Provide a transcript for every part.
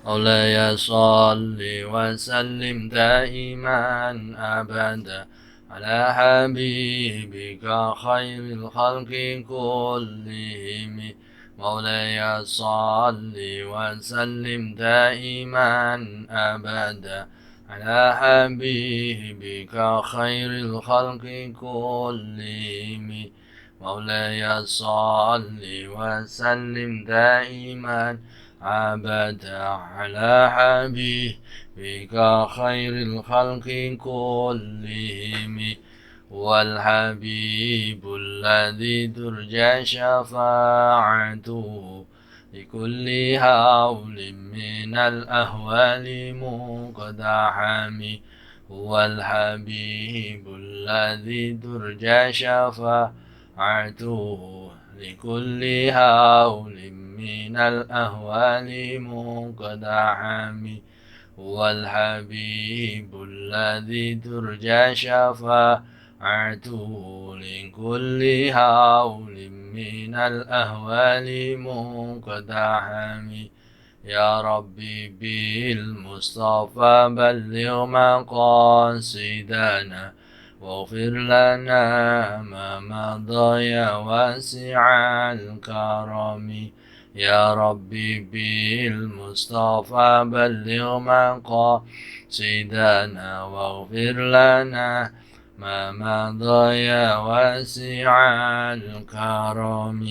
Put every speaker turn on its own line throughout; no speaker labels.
مولاي صل وسلم دائما أبدا على حبيبك خير الخلق كلهم. مولاي صل وسلم دائما أبدا على حبيبك خير الخلق كلهم. مولاي صل وسلم دائما أبدا على حبيبك خير الخلق كلهم. والحبيب الذي ترجى شفاعته لكل هول من الأهوال مقتحم. هو الحبيب الذي ترجى شفاعته لكل هول من الأهوال مقتحم. هو الحبيب الذي ترجى شفاعته لكل هول من الأهوال مقتحم. يا ربي بالمصطفى بلغ مقاصدنا واغفر لنا ما مضى يا واسع الكرم. يا ربي بالمصطفى بلغ مقاصدنا واغفر لنا ما مضى يا واسع الكرم.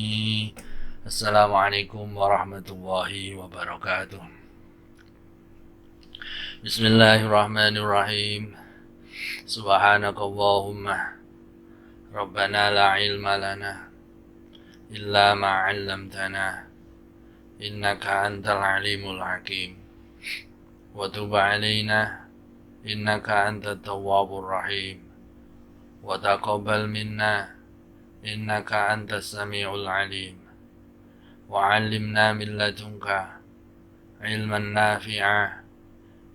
Assalamualaikum warahmatullahi wabarakatuh. Bismillahirrahmanirrahim. Subhanakallahumma Rabbana la ilma lana illa ma 'allamtana innaka antal alimul hakim. Wa tub 'alaina innaka antat tawwabur rahim. Wa taqabbal minna innaka antas samiul alim. وعلمنا من لدنك علما نافعا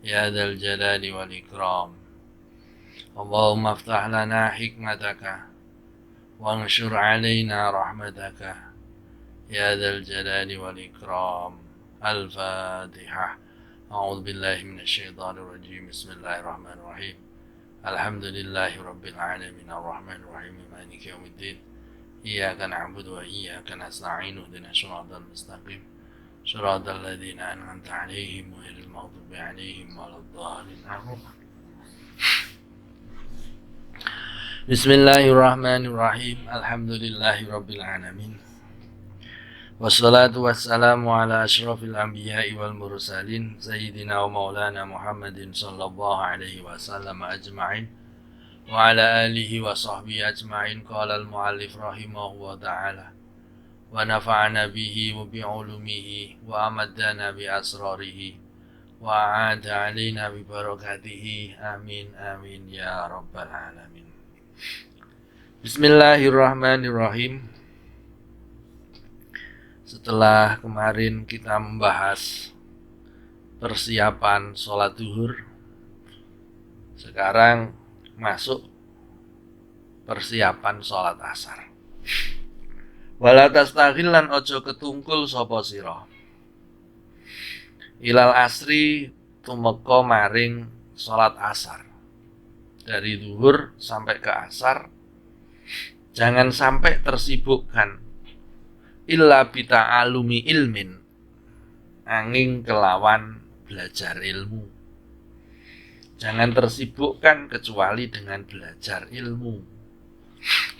يا ذا الجلال والإكرام. اللهم افتح لنا حكمتك وانشر علينا رحمتك يا ذا الجلال والإكرام. الفاتحة. أعوذ بالله من الشيطان الرجيم. بسم الله الرحمن الرحيم. الحمد لله رب العالمين الرحمن الرحيم مالك يوم الدين. إياك نعبد وإياك نستعين اهدنا الصراط المستقيم صراط الذين أنعمت عليهم غير المغضوب عليهم ولا الضالين. بسم الله الرحمن الرحيم. الحمد لله رب العالمين والصلاة والسلام على أشرف الأنبياء والمرسلين سيدنا ومولانا محمد صلى الله عليه وسلم أجمعين وعلى آله وصحبه أجمعين. قال المؤلف رحمه الله تعالى ونفعنا به وبعلومه وأمدنا بأسراره وأعاد علينا ببركاته آمين آمين يا رب العالمين. Bismillahirrahmanirrahim. Setelah kemarin kita membahas persiapan sholat zuhur, sekarang masuk persiapan sholat asar. Wala tastaghil lan ojo ketungkul sapa sira ilal asri tumeka maring sholat asar. Dari zuhur sampai ke asar jangan sampai tersibukkan illa bita'alumi ilmin, angin kelawan belajar ilmu. Jangan tersibukkan kecuali dengan belajar ilmu.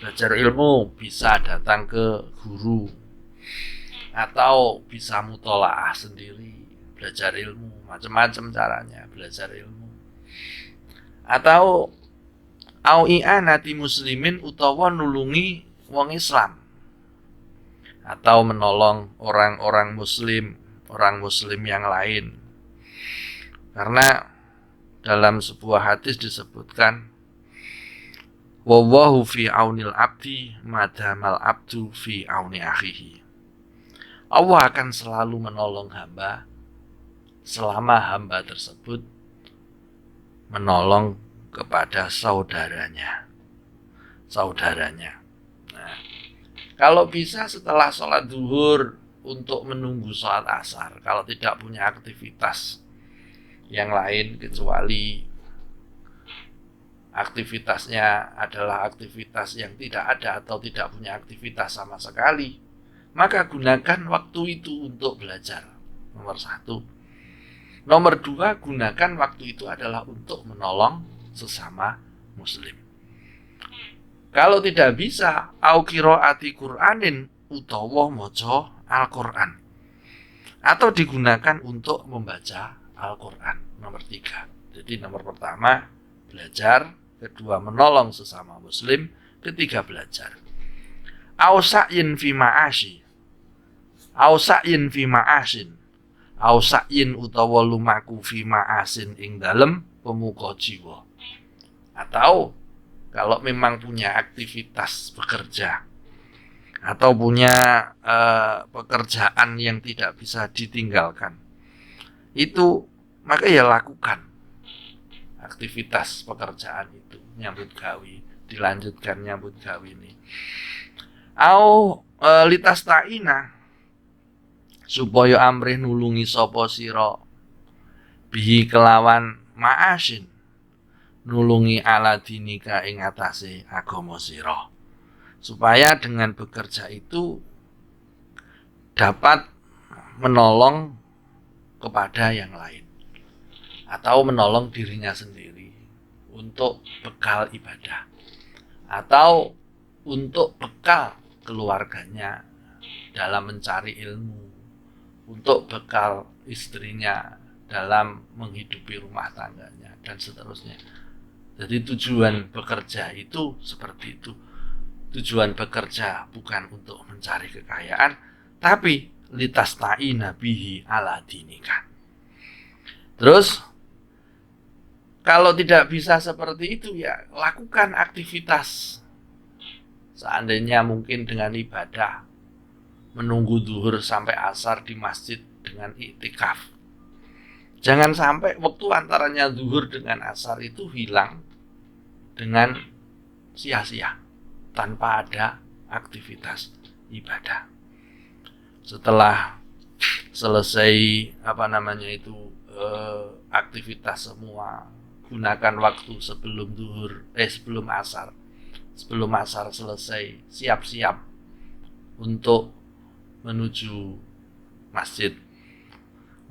Belajar ilmu bisa datang ke guru atau bisa mutolaah sendiri. Belajar ilmu macam-macam caranya belajar ilmu. Atau i'anati muslimin utawa nulungi wong Islam. Atau menolong orang-orang muslim, orang muslim yang lain. Karena dalam sebuah hadis disebutkan wallahu fi aunil abdi madamal abdu fi auni akhihi. Allah akan selalu menolong hamba selama hamba tersebut menolong kepada saudaranya. Nah, kalau bisa setelah sholat zuhur untuk menunggu sholat asar kalau tidak punya aktivitas yang lain kecuali aktivitasnya adalah aktivitas yang tidak ada atau tidak punya aktivitas sama sekali, maka gunakan waktu itu untuk belajar. Nomor 1. Nomor 2, gunakan waktu itu adalah untuk menolong sesama muslim. Kalau tidak bisa, au qiraati Qur'anin utawa maca Al-Qur'an, atau digunakan untuk membaca Al-Qur'an. Nomor 3. Jadi nomor pertama belajar, kedua menolong sesama muslim, ketiga belajar. Au sa'yin fi ma'ashi, au sa'yin fi ma'asin, au sa'yin utawa lumaku fi ma'asin ing dalem pemuka jiwa. Atau kalau memang punya aktivitas bekerja atau punya pekerjaan yang tidak bisa ditinggalkan, itu maka ya lakukan aktivitas pekerjaan itu, nyambut gawi, dilanjutkan nyambut gawi ini. Au litas ta'ina, supaya amrih nulungi sapa sira bihi kelawan ma'asin, nulungi ala dinika ing atase agama sira, supaya dengan bekerja itu dapat menolong kepada yang lain atau menolong dirinya sendiri untuk bekal ibadah atau untuk bekal keluarganya dalam mencari ilmu, untuk bekal istrinya dalam menghidupi rumah tangganya dan seterusnya. Jadi tujuan bekerja itu seperti itu. Tujuan bekerja bukan untuk mencari kekayaan, tapi litasta'ina bihi ala dinika. Terus kalau tidak bisa seperti itu, ya lakukan aktivitas. Seandainya mungkin dengan ibadah, menunggu zuhur sampai asar di masjid dengan iktikaf. Jangan sampai waktu antaranya zuhur dengan asar itu hilang dengan sia-sia tanpa ada aktivitas ibadah. Setelah selesai aktivitas semua, gunakan waktu sebelum asar. Sebelum asar selesai, siap-siap untuk menuju masjid.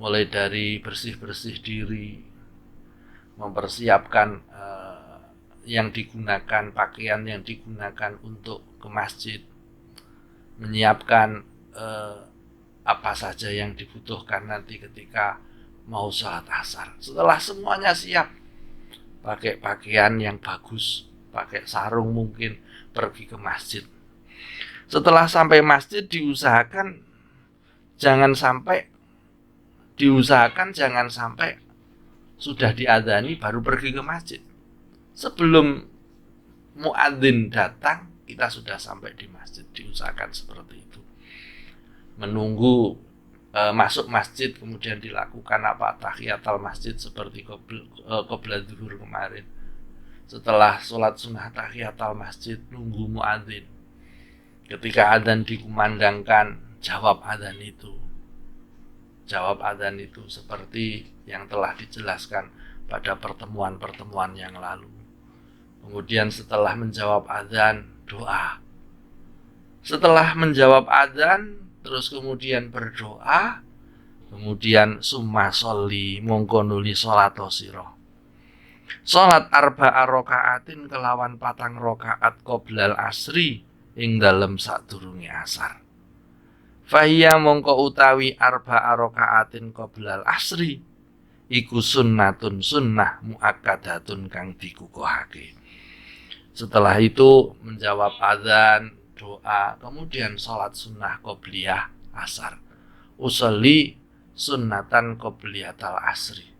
Mulai dari bersih-bersih diri, mempersiapkan yang digunakan, pakaian yang digunakan untuk ke masjid, menyiapkan apa saja yang dibutuhkan nanti ketika mau sholat asar. Setelah semuanya siap, pakai pakaian yang bagus, pakai sarung mungkin, pergi ke masjid. Setelah sampai masjid diusahakan jangan sampai sudah diadzani baru pergi ke masjid. Sebelum muadzin datang, kita sudah sampai di masjid. Diusahakan seperti itu. Menunggu masuk masjid, kemudian dilakukan tahiyatul masjid seperti qobla zuhur kemarin. Setelah sholat sunnah tahiyatul masjid, nunggu muadzin. Ketika adzan dikumandangkan, jawab adzan itu. Jawab adzan itu seperti yang telah dijelaskan pada pertemuan-pertemuan yang lalu. Kemudian setelah menjawab adzan, doa. Setelah menjawab adzan, terus kemudian berdoa, kemudian summa sholli, mongko nuli salat sira. Salat arba'a rakaatin kelawan 4 rakaat qoblal asri ing dalem sadurunge asar. Fahiya mongko utawi arba'a rakaatin qoblal asri iku sunnatun sunnah muakkadatun kang dikukuhake. Setelah itu menjawab adzan, doa, kemudian sholat sunnah qobliyah asar. Usolli sunnatan qobliyatal asri.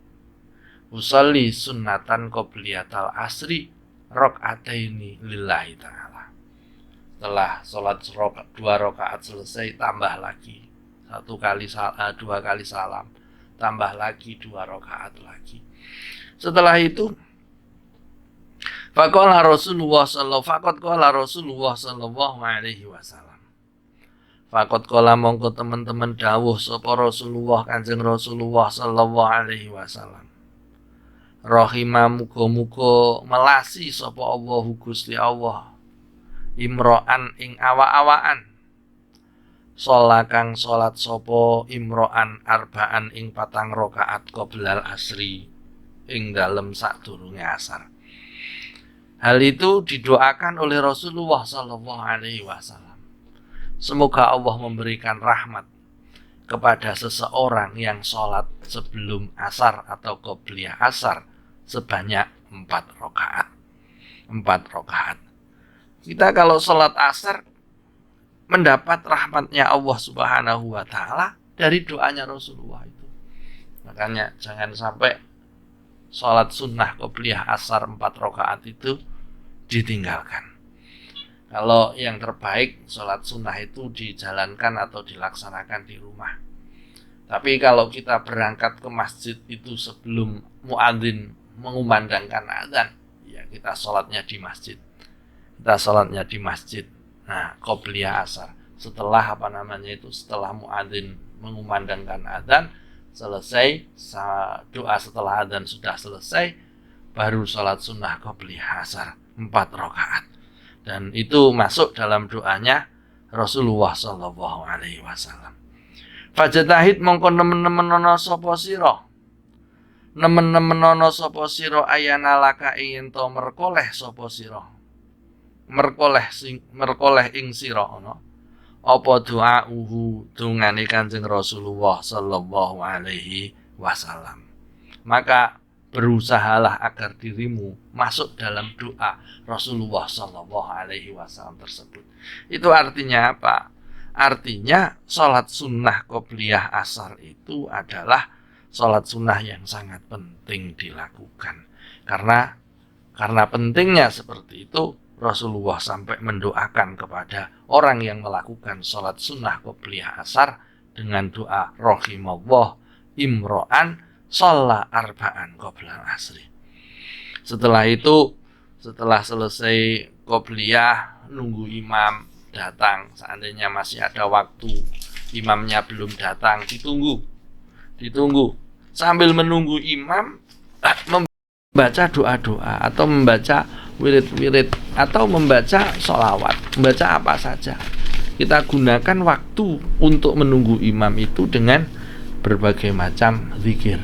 Usolli sunnatan qobliyatal asri rakaataini lillahi ta'ala. Setelah sholat 2 rakaat selesai, tambah lagi 2 kali salam, tambah lagi 2 rakaat lagi. Setelah itu Faqala Rasulullah sallallahu alaihi wasallam. Fakot kala mongko teman-teman dawuh sapa Rasulullah Kanjeng Rasulullah sallallahu alaihi wasallam. Rahimah muga-muga melasi sapa Allah Gusti Allah imro'an ing awa-awaan. Kang salat sapa imro'an arba'an ing 4 rakaat qoblal asri ing dalem sadurunge asar. Hal itu didoakan oleh Rasulullah sallallahu alaihi wasallam. Semoga Allah memberikan rahmat kepada seseorang yang sholat sebelum asar atau qobliyah asar sebanyak 4 rakaat. 4 rakaat. Kita kalau sholat asar mendapat rahmatnya Allah Subhanahu wa ta'ala dari doanya Rasulullah itu. Makanya jangan sampai sholat sunnah qobliyah asar 4 rakaat itu ditinggalkan. Kalau yang terbaik sholat sunnah itu dijalankan atau dilaksanakan di rumah. Tapi kalau kita berangkat ke masjid itu sebelum muadzin mengumandangkan adzan, ya kita sholatnya di masjid. Nah, qobliyah asar setelah setelah muadzin mengumandangkan adzan selesai, doa setelah adzan sudah selesai, baru sholat sunnah qobliyah asar 4 rakaat. Dan itu masuk dalam doanya Rasulullah sallallahu alaihi wasallam. Fajatahid mongko nemen-nemen ana sapa sira. Nemen-nemen ana sapa sira ayana laka ing to merkoleh sapa sira. Merkoleh ing sira ana apa doauhu dungane Kanjeng Rasulullah sallallahu alaihi wasallam. Maka berusahalah agar dirimu masuk dalam doa Rasulullah sallallahu alaihi wasallam tersebut. Itu artinya apa? Artinya sholat sunnah qobliyah asar itu adalah sholat sunnah yang sangat penting dilakukan. Karena pentingnya seperti itu, Rasulullah sampai mendoakan kepada orang yang melakukan sholat sunnah qobliyah asar dengan doa rahimallah imro'an sholla arba'an qoblal asri. Setelah itu, setelah selesai qobliyah, nunggu imam datang. Seandainya masih ada waktu, imamnya belum datang, ditunggu. Sambil menunggu imam, membaca doa-doa atau membaca wirid-wirid atau membaca sholawat, membaca apa saja. Kita gunakan waktu untuk menunggu imam itu dengan berbagai macam zikir.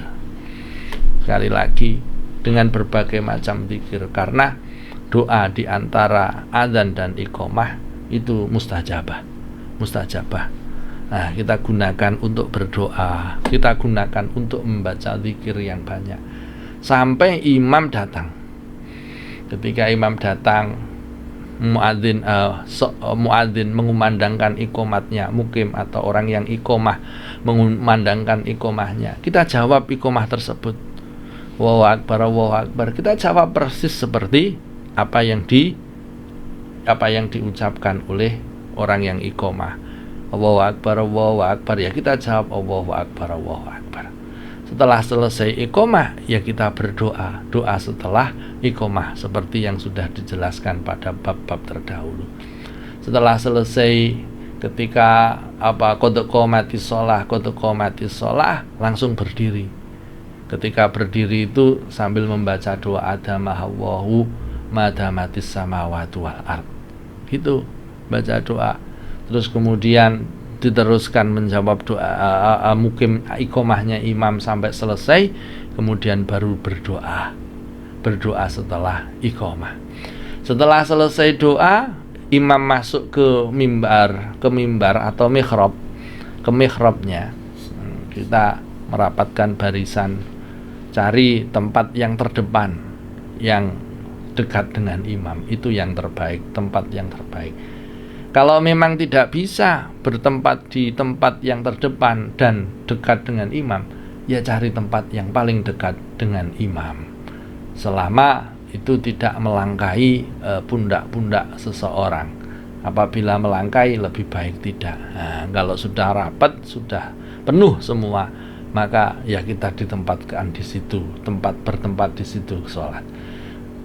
Sekali lagi, dengan berbagai macam zikir, karena doa di antara adzan dan iqamah itu mustajabah. Nah, kita gunakan untuk berdoa, kita gunakan untuk membaca zikir yang banyak sampai imam datang. Ketika imam datang, muadzin mengumandangkan iqamatnya, mukim atau orang yang iqamah mengumandangkan iqamahnya, kita jawab iqamah tersebut. Allahu akbar, Allahu akbar. Kita jawab persis seperti apa yang diucapkan oleh orang yang iqamah. Allahu akbar, Allahu akbar. Ya kita jawab Allahu akbar, Allahu akbar. Setelah selesai iqamah, ya kita berdoa, doa setelah iqamah seperti yang sudah dijelaskan pada bab-bab terdahulu. Setelah selesai, ketika qad qamatis shalah, langsung berdiri. Ketika berdiri itu sambil membaca doa adamahallahu madamatis samawati wal ard. Gitu, baca doa. Terus kemudian diteruskan menjawab doa mukim iqamahnya imam sampai selesai, kemudian baru berdoa setelah iqamah. Setelah selesai doa, imam masuk ke mimbar atau mihrab, ke mihrabnya. Kita merapatkan barisan, cari tempat yang terdepan, yang dekat dengan imam, itu yang terbaik, tempat yang terbaik. Kalau memang tidak bisa bertempat di tempat yang terdepan dan dekat dengan imam, ya cari tempat yang paling dekat dengan imam, selama itu tidak melangkahi pundak-pundak seseorang. Apabila melangkahi, lebih baik tidak. Nah, kalau sudah rapat, sudah penuh semua, maka ya kita ditempatkan di situ, bertempat di situ sholat.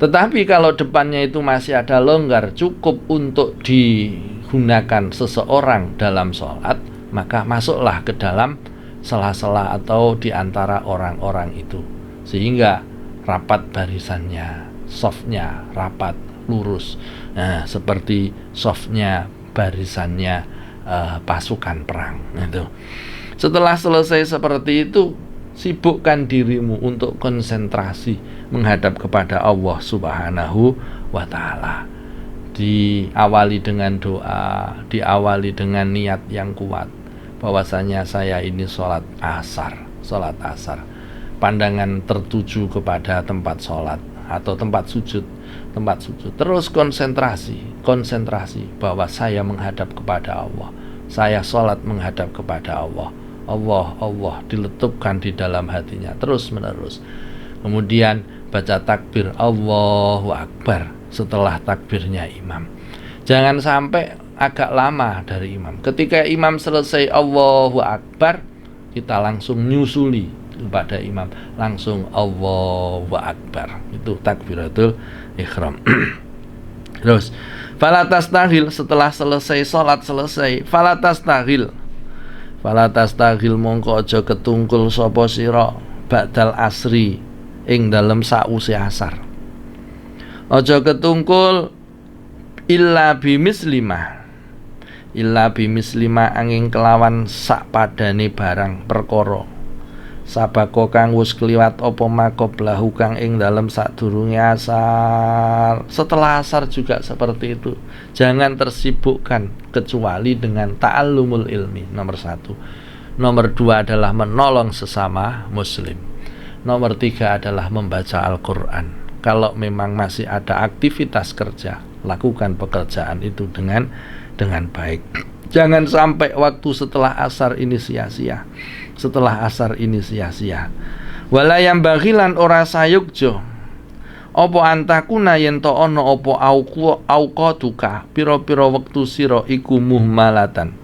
Tetapi kalau depannya itu masih ada longgar, cukup untuk di digunakan seseorang dalam sholat, maka masuklah ke dalam sela-sela atau di antara orang-orang itu, sehingga rapat barisannya, softnya rapat lurus. Nah, seperti softnya barisannya pasukan perang itu. Setelah selesai seperti itu, sibukkan dirimu untuk konsentrasi menghadap kepada Allah Subhanahu wa ta'ala. Diawali dengan doa, diawali dengan niat yang kuat bahwasanya saya ini sholat asar. Pandangan tertuju kepada tempat sholat atau tempat sujud. Terus konsentrasi bahwa saya menghadap kepada Allah. Saya sholat menghadap kepada Allah. Allah diletupkan di dalam hatinya terus menerus. Kemudian baca takbir Allahu Akbar setelah takbirnya imam. Jangan sampai agak lama dari imam. Ketika imam selesai Allahu Akbar, kita langsung nyusuli kepada imam, langsung Allahu Akbar. Itu takbiratul ihram. Terus fala tastahil, setelah selesai salat fala tastahil mongko aja ketungkul sapa sira ba'dal asri ing dalem sause asar. Aja ketungkul illa bimislima angin kelawan sak padane barang perkara sabako kang wis kliwat apa makoblahu kang ing dalem sadurunge asar. Setelah asar juga seperti itu. Jangan tersibukkan kecuali dengan ta'allumul ilmi, nomor 1. Nomor 2 adalah menolong sesama muslim. Nomor 3 adalah membaca Al-Quran. Kalau memang masih ada aktivitas kerja, lakukan pekerjaan itu dengan baik. Jangan sampai waktu setelah asar ini sia-sia. Wala yang bagilan ora sayukjo opo antakuna yen to ono opo auqatuka pira-pira wektu sira iku muhmalatan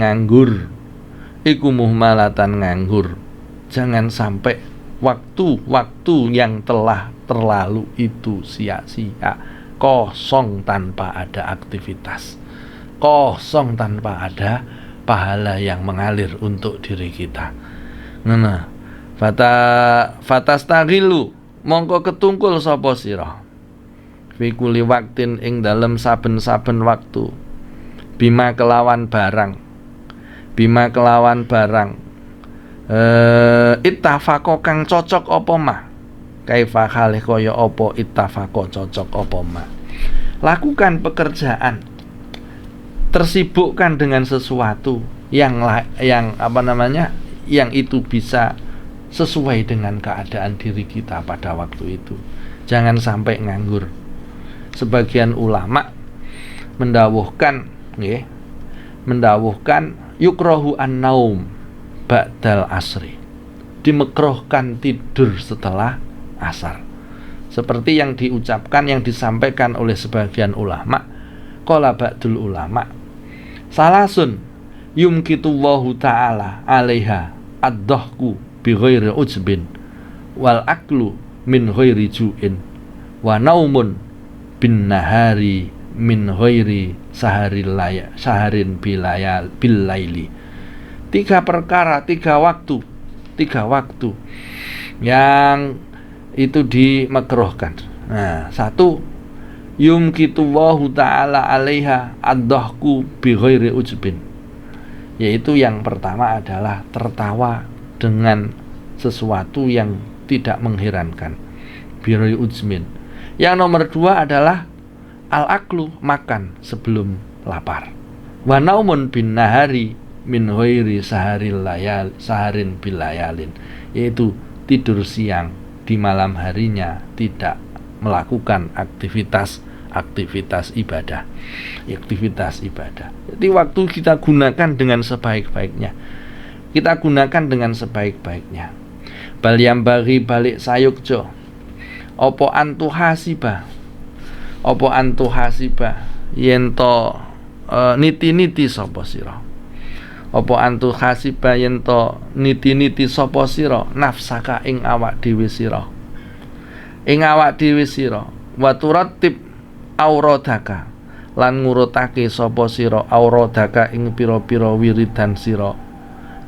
nganggur. Jangan sampai waktu yang telah terlalu itu sia-sia, kosong tanpa ada aktivitas, kosong tanpa ada pahala yang mengalir untuk diri kita. Fatastagilu mongko ketungkul sapa sira fi kulli waktin ing dalem saben-saben waktu bima kelawan barang ittafaqo kang cocok apa mah kaifa halih kaya apa ittafaqo cocok apa mah. Lakukan pekerjaan, tersibukkan dengan sesuatu yang itu bisa sesuai dengan keadaan diri kita pada waktu itu. Jangan sampai nganggur. Sebagian ulama mendawuhkan yukrahu an-naum ba'dal asri. Dimekruhkan tidur setelah asar. Seperti yang diucapkan, yang disampaikan oleh sebagian ulama. Qala ba'dul ulama salasun yumkitullahu ta'ala 'alaiha ad-dhahku bi ghairi ujbin wal aklu min ghairi ju'in wa naumun bin nahari min ghairi saharin bilaili. 3 perkara, 3 waktu yang itu dimakruhkan. Nah, 1, yumkitullahu ta'ala 'alaiha ad-dhahku bi ghairi ujbin, yaitu yang pertama adalah tertawa dengan sesuatu yang tidak mengherankan, bi ghairi ujbin. Yang nomor 2 adalah al-aklu, makan sebelum lapar. Wa naumun bin nahari min ghairi saharin bilayalin, yaitu tidur siang di malam harinya tidak melakukan aktivitas ibadah. Jadi waktu kita gunakan dengan sebaik-baiknya. Bal yang bagi balik sayukjo opo antuhasiba yento niti-niti sapa sira. Apa antuhasiba yento niti-niti sapa sira nafsaka ing awak dhewe sira. Wa turatib auradaka, lan ngurutake sapa sira auradaka ing pira-pira wiridan sira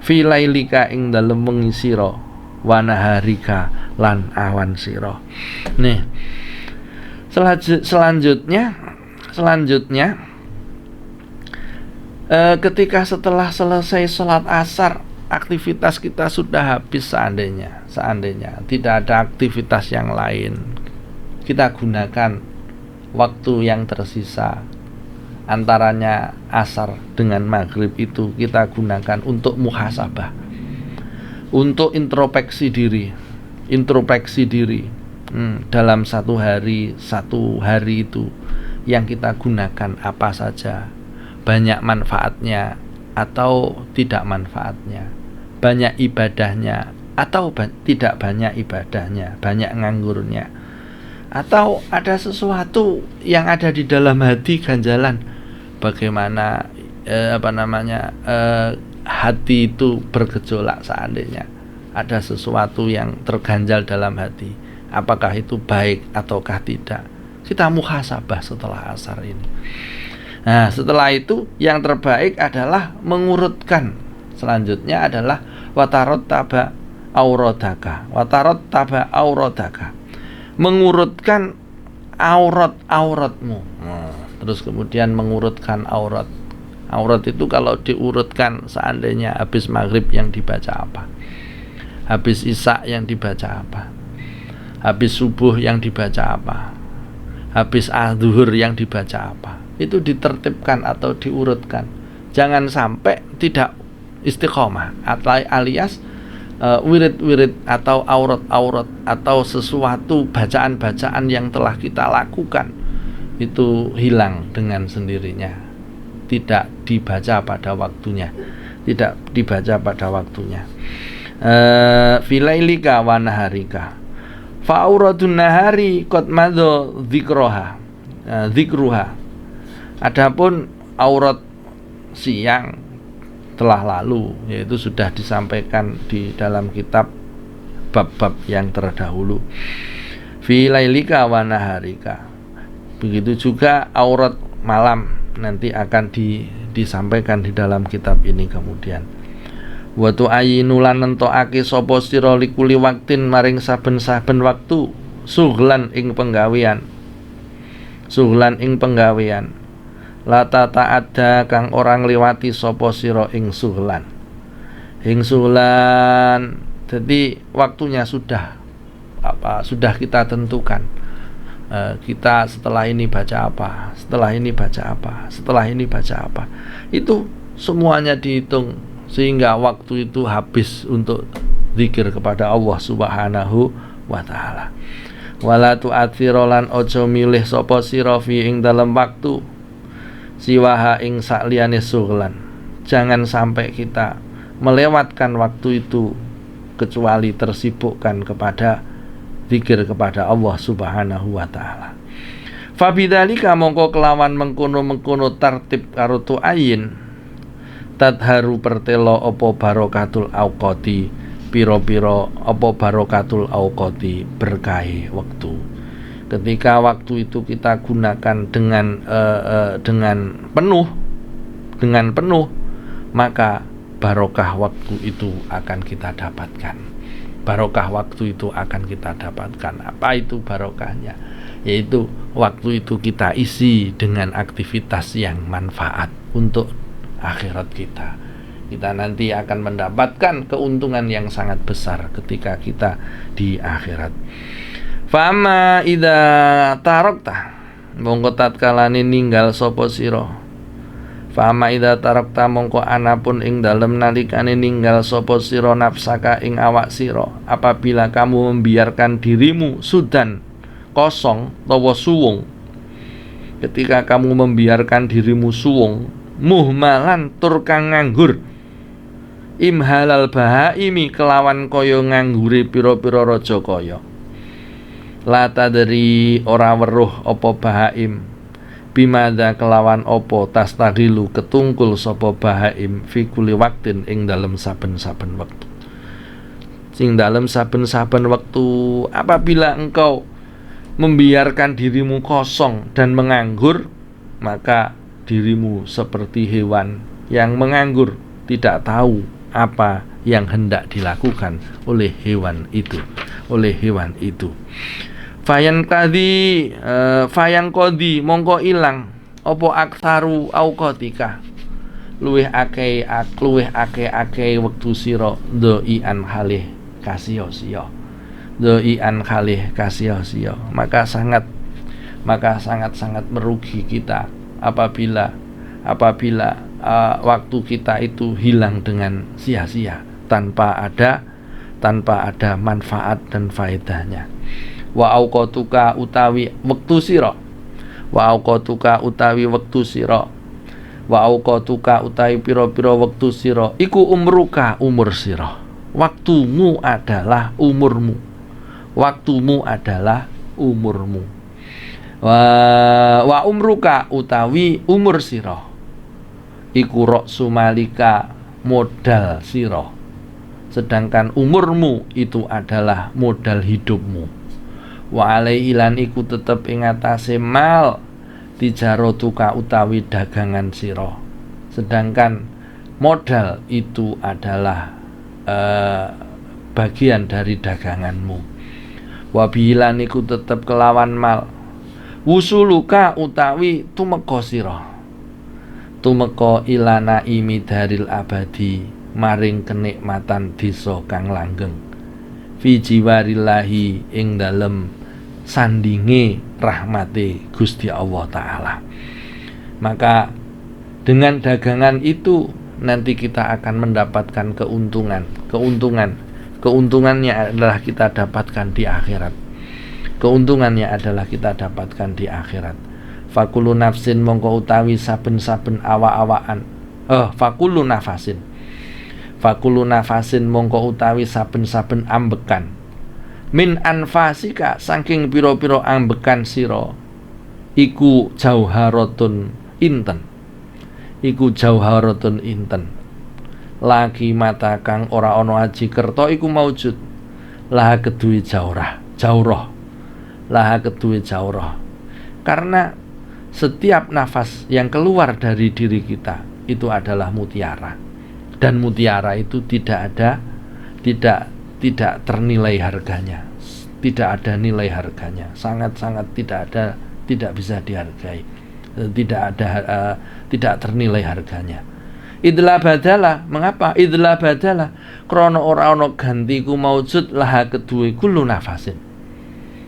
fi lailika ing dalem wengi sira wa naharika lan awan sira. Nih, selanjutnya ketika setelah selesai sholat asar, aktivitas kita sudah habis, seandainya tidak ada aktivitas yang lain, kita gunakan waktu yang tersisa antaranya asar dengan maghrib itu kita gunakan untuk muhasabah, untuk introspeksi diri dalam satu hari itu yang kita gunakan apa saja, banyak manfaatnya atau tidak manfaatnya, banyak ibadahnya atau tidak banyak ibadahnya, banyak nganggurnya, atau ada sesuatu yang ada di dalam hati ganjalan, bagaimana hati itu bergejolak, seandainya ada sesuatu yang terganjal dalam hati, apakah itu baik ataukah tidak, kita muhasabah setelah asar ini. Nah, setelah itu yang terbaik adalah mengurutkan. Selanjutnya adalah watarot taba aurodaka, mengurutkan auratmu. Terus kemudian mengurutkan aurat itu kalau diurutkan, seandainya habis maghrib yang dibaca apa, habis isya yang dibaca apa, habis subuh yang dibaca apa, habis zuhur yang dibaca apa, itu ditertibkan atau diurutkan. Jangan sampai tidak istiqomah, alias wirid-wirid atau aurat-aurat atau sesuatu bacaan-bacaan yang telah kita lakukan itu hilang dengan sendirinya, tidak dibaca pada waktunya, filailika wa naharika fa auradun nahari qad madha dzikruha. Adapun aurat siang telah lalu, yaitu sudah disampaikan di dalam kitab bab-bab yang terdahulu. Fi lailika wa naharika. Begitu juga aurat malam nanti akan disampaikan di dalam kitab ini kemudian. Wa tu'ayinu lan nentokake sapa sira likuli waktin maring saben-saben waktu sughlan ing penggawean. Lata ta'adda kang orang liwati sapa sira ing sughlan. Jadi waktunya sudah kita tentukan. Kita setelah ini baca apa, setelah ini baca apa. Itu semuanya dihitung sehingga waktu itu habis untuk zikir kepada Allah Subhanahu wa taala. Wala tu'athira lan aja milih sapa sira fi ing dalam waktu siwaha ing sakliyane sughlan. Jangan sampai kita melewatkan waktu itu kecuali tersibukkan kepada zikir kepada Allah Subhanahu wa taala. Fa bidzalika mongko kelawan mengkono tartib karo tu'ayin tadharu pertelo apa barokatul auqati, pira-pira apa barokatul auqati, berkahi waktu. Ketika waktu itu kita gunakan dengan penuh, maka barokah waktu itu akan kita dapatkan. Apa itu barokahnya? Yaitu waktu itu kita isi dengan aktivitas yang manfaat untuk akhirat kita. Kita nanti akan mendapatkan keuntungan yang sangat besar ketika kita di akhirat. Fama idza tarakta mongko tatkalane ninggal sapa sira. Fama idza tarakta mongko anapun ing dalem nalikane ninggal sapa sira nafsaka ing awak sira, apabila kamu membiarkan dirimu sudan kosong utawa suwung. Ketika kamu membiarkan dirimu suwung, muhmalan tur kang nganggur, imhalal bahaimi kelawan kaya nganggure pira-pira raja kaya. La tadri ora weruh apa bahaim, bimada kelawan apa tastagilu ketungkul sapa bahaim fi kulli waktin ing dalem saben-saben wektu. Sing dalem saben-saben wektu, apabila engkau membiarkan dirimu kosong dan menganggur, maka dirimu seperti hewan yang menganggur, tidak tahu apa yang hendak dilakukan oleh hewan itu. Fayan kodi mongko ilang opo aktaru auqatika luweh akeh wektu sira doian halih kasio-sio. Maka sangat merugi kita apabila waktu kita itu hilang dengan sia-sia tanpa ada manfaat dan faedahnya. Wa auqatuka utawi wektu sira pira-pira wektu sira iku umruka umur sira. Waktumu adalah umurmu. Wa umruka utawi umur sira iku ra'su malika modal sira. Sedangkan umurmu itu adalah modal hidupmu. Wa alaihi lan iku tetep ing atase mal tijaratuka utawi dagangan sira. Sedangkan modal itu adalah bagian dari daganganmu. Wa bilan iku tetep kelawan mal wusuluka utawi tumeka sira. Tumeka ilana imi daril abadi maring kenikmatan desa kang langgeng. Fi jiwarillahi ing dalem sandinge rahmate Gusti Allah Ta'ala. Maka dengan dagangan itu nanti kita akan mendapatkan keuntungannya adalah kita dapatkan di akhirat. Fakulu nafsin mongko utawi saben-saben awa-awaan fakulu nafasin mongko utawi saben-saben ambekan min anfasika saking pira-pira ambekan sira iku jauharatun inten lagi mata kang ora ana aji kerta iku maujud laha keduwe jaurah. Karena setiap nafas yang keluar dari diri kita itu adalah mutiara, dan mutiara itu tidak ternilai harganya, tidak ada nilai harganya, sangat tidak bisa dihargai, tidak ternilai harganya. Idla badala, mengapa? Idla badala krana ora ana gantiku maujud laha keduwe kullu nafasin.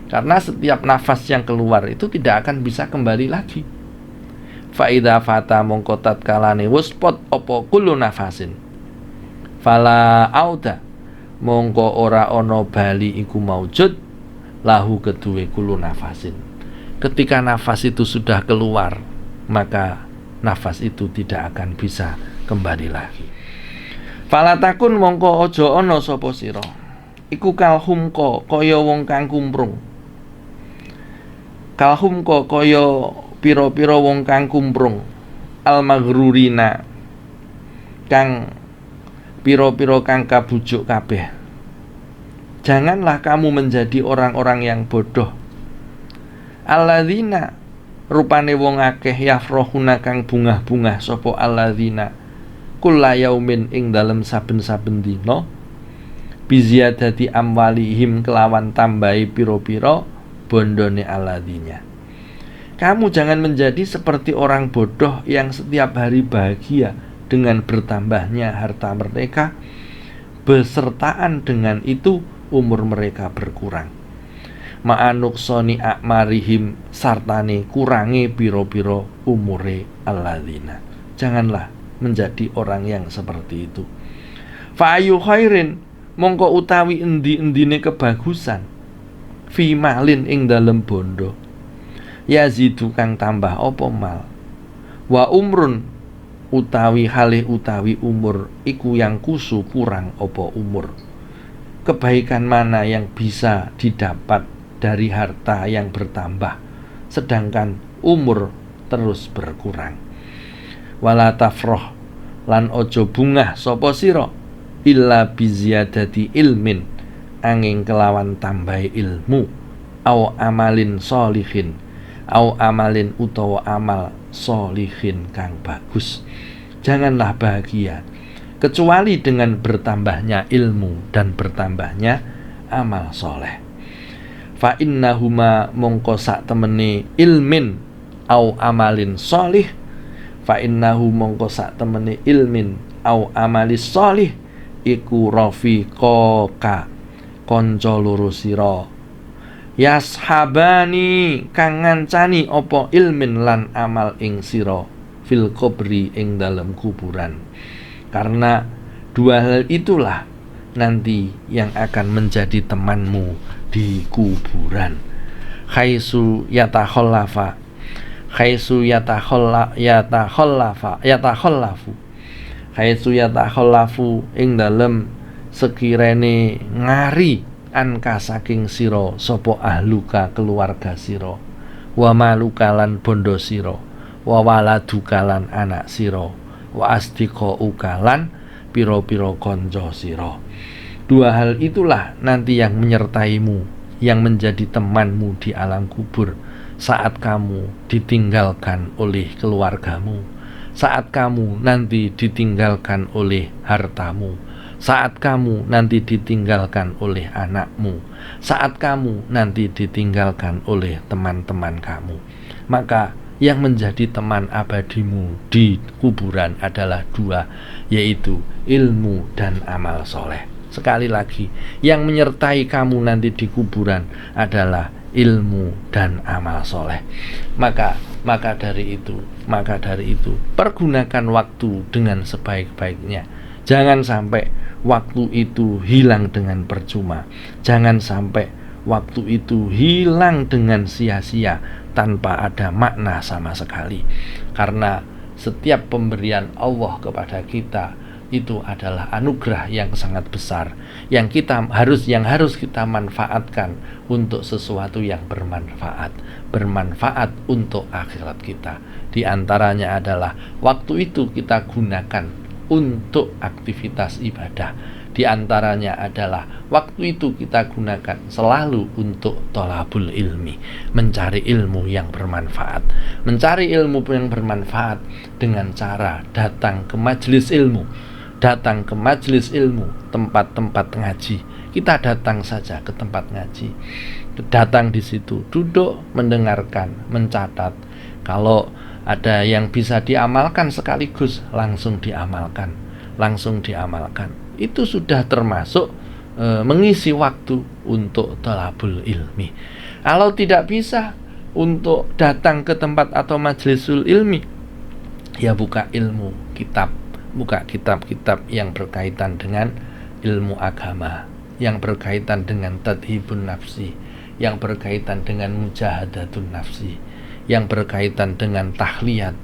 Karena setiap nafas yang keluar itu tidak akan bisa kembali lagi. Fa idza fata mongko tatkalane wis pot apa kullu nafasin. Fala auda mongko ora ana bali iku maujud lahu keduwe kullu nafasin. Ketika nafas itu sudah keluar, maka nafas itu tidak akan bisa kembali lagi. Fala takun mongko aja ana sapa sira iku kalhumka kaya wong kang kumprung. Kalhumka kaya pira-pira wong kang kumprung almaghrurina kang pira-pira kang kabujuk kabeh. Janganlah kamu menjadi orang-orang yang bodoh. Alladzina rupane wong akeh yafrahuna kang bungah-bungah sapa alladzina kulla yaumin ing dalem saben-saben dina biziyadati amwalihim kelawan tambahi pira-pira bondone alladzina. Kamu jangan menjadi seperti orang bodoh yang setiap hari bahagia dengan bertambahnya harta mereka, besertaan dengan itu umur mereka berkurang. Ma'anuksoni akmarihim sartane kurangi piro-piro umure alladzina. Janganlah menjadi orang yang seperti itu. Fa'ayu khairin mongko utawi endi-endine kebagusan fi malin ing dalem bondo yazidu kang tambah apa mal wa umrun utawi halih utawi umur iku yang kusu kurang apa umur. Kebaikan mana yang bisa didapat dari harta yang bertambah sedangkan umur terus berkurang. Wala tafroh lan ojo bungah sapa sira illa biziyadati ilmin angin kelawan tambahi ilmu au amalin sholihin au amalin utawa amal sholihin kang bagus. Janganlah bahagia kecuali dengan bertambahnya ilmu dan bertambahnya amal soleh. Fa innahuma mongko sak temene ilmin au amalin sholih, fa innahu mongko sak temene ilmin au amalis sholih iku rafiqaka kanca loro sira, yashabani kang ngancani apa ilmin lan amal ing sira fil qabri ing dalam kuburan. Karena dua hal itulah nanti yang akan menjadi temanmu di kuburan. Khaisu yatakhallafa, khaisu yatakhallafu, khaisu yatakhallafu ing dalem sekirene ngari anka saking sira sapa ahluka keluarga sira, wa maluka lan bondo sira, wa waladuka lan anak sira, wa asdiqauka lan piro-piro konco sira. Dua hal itulah nanti yang menyertaimu, yang menjadi temanmu di alam kubur saat kamu ditinggalkan oleh keluargamu, saat kamu nanti ditinggalkan oleh hartamu, saat kamu nanti ditinggalkan oleh anakmu, saat kamu nanti ditinggalkan oleh teman-teman kamu. Maka yang menjadi teman abadimu di kuburan adalah dua, yaitu ilmu dan amal soleh. Sekali lagi, yang menyertai kamu nanti di kuburan adalah ilmu dan amal soleh. Maka dari itu pergunakan waktu dengan sebaik-baiknya. Jangan sampai waktu itu hilang dengan percuma. Jangan sampai waktu itu hilang dengan sia-sia tanpa ada makna sama sekali. Karena setiap pemberian Allah kepada kita itu adalah anugerah yang sangat besar yang harus kita manfaatkan untuk sesuatu yang bermanfaat untuk akhirat kita. Di antaranya adalah waktu itu kita gunakan untuk aktivitas ibadah. Di antaranya adalah waktu itu kita gunakan selalu untuk thalabul ilmi, mencari ilmu yang bermanfaat. Mencari ilmu yang bermanfaat dengan cara datang ke majelis ilmu, tempat-tempat ngaji. Kita datang saja ke tempat ngaji, datang di situ, duduk, mendengarkan, mencatat. Kalau ada yang bisa diamalkan sekaligus, langsung diamalkan. Itu sudah termasuk mengisi waktu untuk thalabul ilmi. Kalau tidak bisa untuk datang ke tempat atau majlisul ilmi, ya buka kitab-kitab yang berkaitan dengan ilmu agama, yang berkaitan dengan tadhibun nafsi, yang berkaitan dengan mujahadatun nafsi, yang berkaitan dengan tahliyah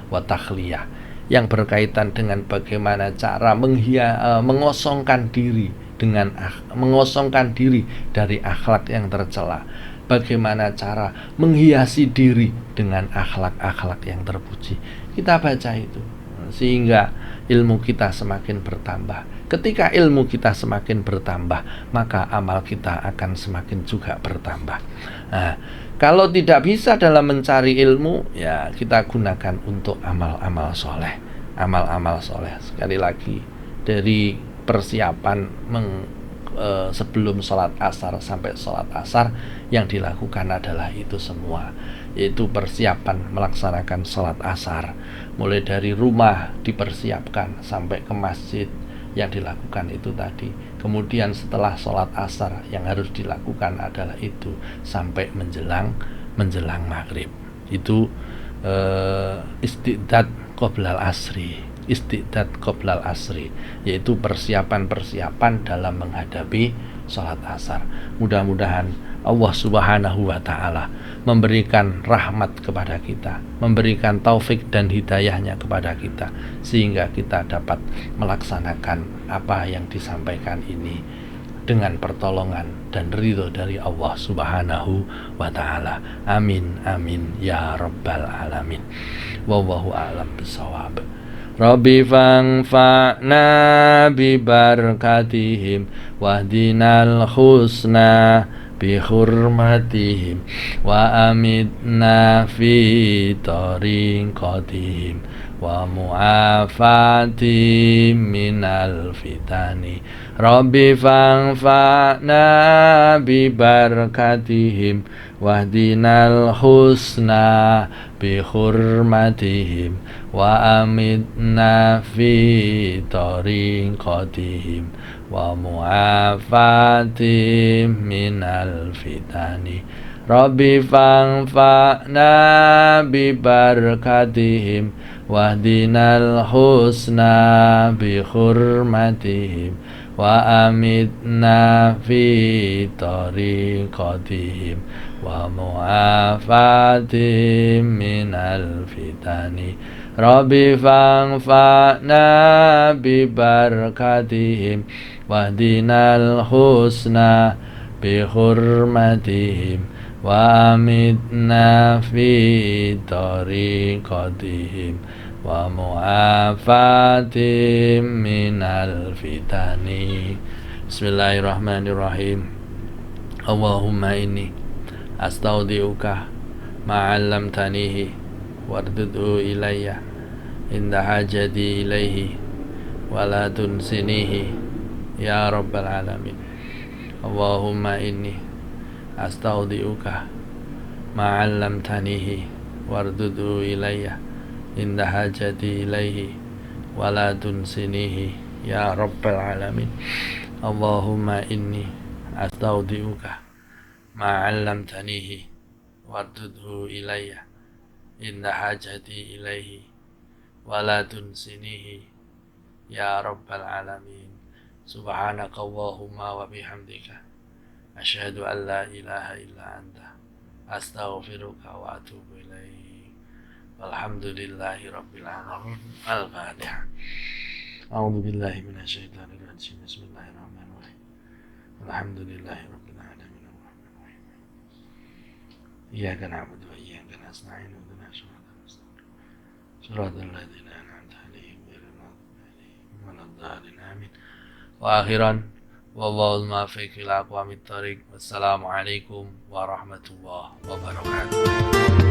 wa takhliyah, yang berkaitan dengan bagaimana cara mengosongkan diri dari akhlak yang tercela, bagaimana cara menghiasi diri dengan akhlak-akhlak yang terpuji. Kita baca itu sehingga ilmu kita semakin bertambah. Ketika ilmu kita semakin bertambah, maka amal kita akan semakin juga bertambah. Nah, kalau tidak bisa dalam mencari ilmu, ya kita gunakan untuk amal-amal soleh. Sekali lagi, dari persiapan sebelum sholat asar sampai sholat asar, yang dilakukan adalah itu semua, yaitu persiapan melaksanakan sholat asar. Mulai dari rumah dipersiapkan sampai ke masjid, yang dilakukan itu tadi. Kemudian setelah sholat asar, yang harus dilakukan adalah itu sampai menjelang maghrib. Itu istidad qoblal asri, yaitu persiapan dalam menghadapi sholat asar. Mudah-mudahan Allah Subhanahu wa ta'ala memberikan rahmat kepada kita, memberikan taufik dan hidayahnya kepada kita, sehingga kita dapat melaksanakan apa yang disampaikan ini dengan pertolongan dan ridho dari Allah Subhanahu wa ta'ala. Amin amin ya rabbal alamin. Wallahu a'lam bishawab. Rabbi fangfa'na bi barakatihim wahdinal husna بحرمتهم وأمتنا في طريقتهم ومعافاتهم من الفتن رب فانفعنا ببركتهم واهدنا الحسنى بحرمتهم وأمتنا في طريقتهم ومعافاتهم من الفتن رب فانفعنا ببركتهم واهدنا الحسنى بحرمتهم وأمتنا في طريقتهم ومعافاتهم من الفتن رب فانفعنا ببركتهم واهدنا الحسنى بحرمتهم وأمتنا في طريقتهم ومعافاتهم من الفتن بسم الله الرحمن الرحيم اللهم إني أستودعك ما علمتنيه واردده إلي عند حاجتي إليه ولا تنسنيه يا رب العالمين اللهم إني أستودعك ما علمتنيه واردده إلي عند حاجتي إليه ولا تنسنيه يا رب العالمين اللهم إني أستودعك ما علمتنيه واردده إلي عند حاجتي إليه ولا تنسنيه يا رب العالمين سبحانك اللهم وبحمدك أشهد أن لا إله إلا أنت أستغفرك وأتوب إليك والحمد لله رب العالمين الفاتحة أعوذ بالله من الشيطان الرجيم بسم الله الرحمن الرحيم الحمد لله رب العالمين الرحمن الرحيم إياك نعبد وإياك نستعين اهدنا الصراط المستقيم صراط الذين أنعمت عليهم غير المغضوب عليهم ولا الضالين آمين وآخرا والله الموفق إلى أقوام الطريق والسلام عليكم ورحمة الله وبركاته